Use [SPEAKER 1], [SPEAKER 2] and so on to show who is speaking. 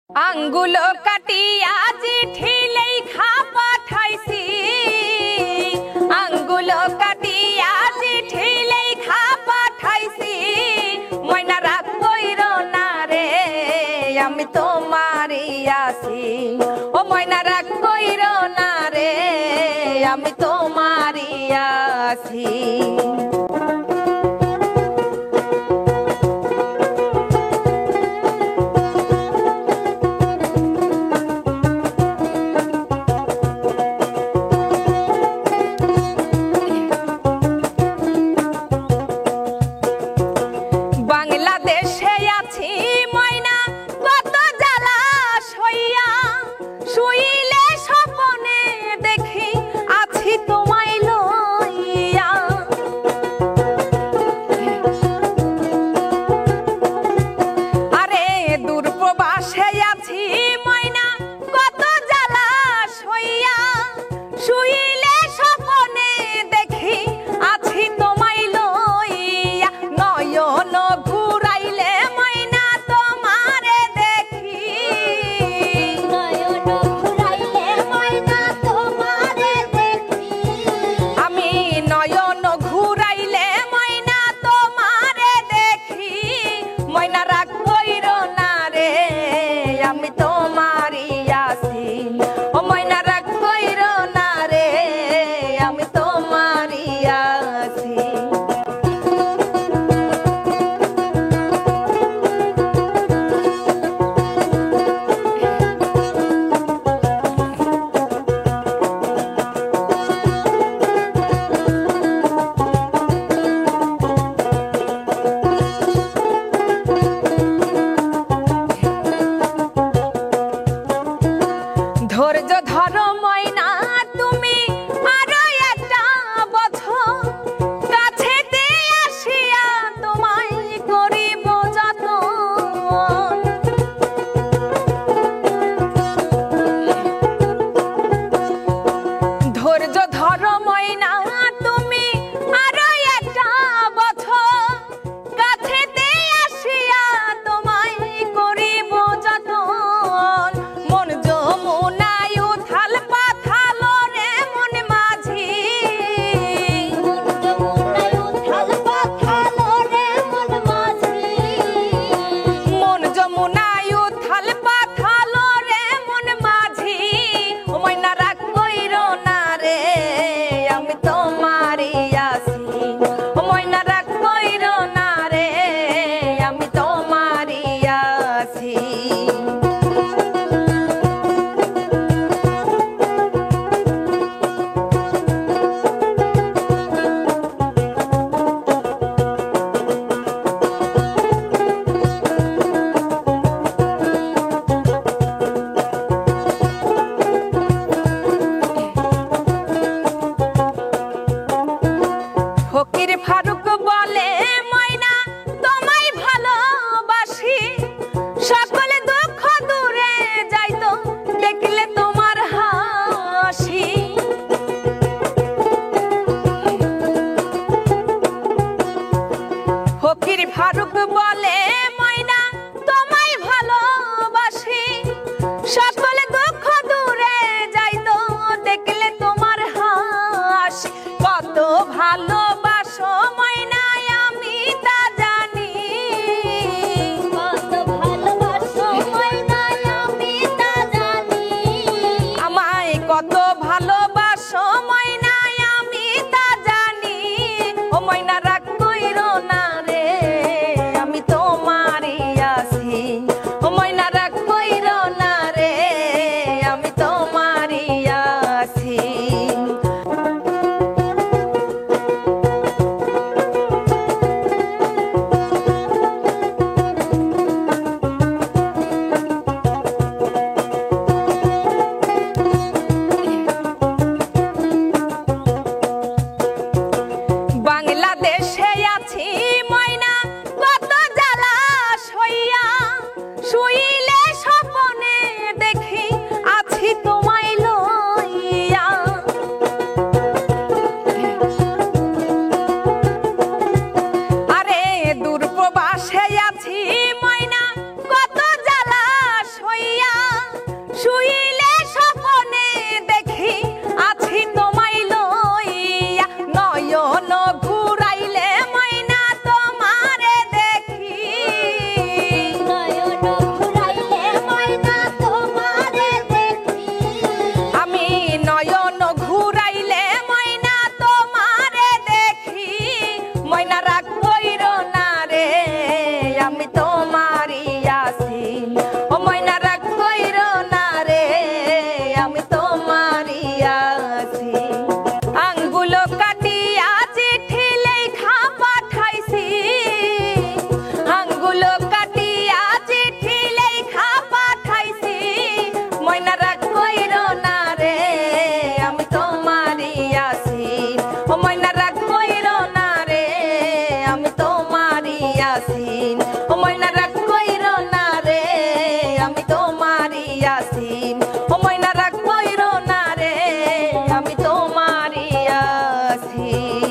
[SPEAKER 1] আঙ্গুল কাটিয়া চিঠি লেখা পাঠাইছি, আঙ্গুল কাটিয়া চিঠি লেখা পাঠাইছি। ময়না রাগ কইর না রে আমি তোমারই আছি, ও ময়না রাগ কইর না রে আমি তোমারই আছি। বাংলাদেশে আছি ময়না কত জ্বালা সইয়া, শুইলে স্বপ্নে দেখি আছি তোমায় লইয়া। আরে দূর প্রবাসে আছি ময়না কত জ্বালা সইয়া, শুইলে স্বপ্নে দেখি আছি তোমায় লইয়া। নয়ন ঘুরাইলে ময়না তোমারে দেখি,
[SPEAKER 2] নয়ন ঘুরাইলে ময়না তোমারে দেখি।
[SPEAKER 1] আমি নয়ন ঘুরাইলে ময়না তোমারে দেখি। ময়না রাগ কইর না রে আমি তো শুইলে স্বপনে দেখি আছি তোমায় লইয়া নয়ন ঘুরাইলে ময়না তোমারে দেখি
[SPEAKER 2] নয়ন ঘুরাইলে ময়না তোমারে দেখি
[SPEAKER 1] আমি নয়ন ঘুরাইলে ময়না তোমারে দেখি ময়না রাগ কইরো না রে আমি তোমারই আসিন ও ময়না রাগ কইরো না রে আমি তোমারই আসিন আঙ্গুলো কাটিয়া চিঠি লেখা পাঠাইছি আঙ্গুলো কাটিয়া চিঠি লেখা পাঠাইছি ময়না রাগ কইরো না রে আমি তোমারই আসিন ও ময়না রাগ কইরো না রে আমি তোমারই আসিন ও ময়না রাগ কইরো না রে আমি তোমারই আসিন ও ময়না রাগ কইরো না রে আমি তোমারই আসিন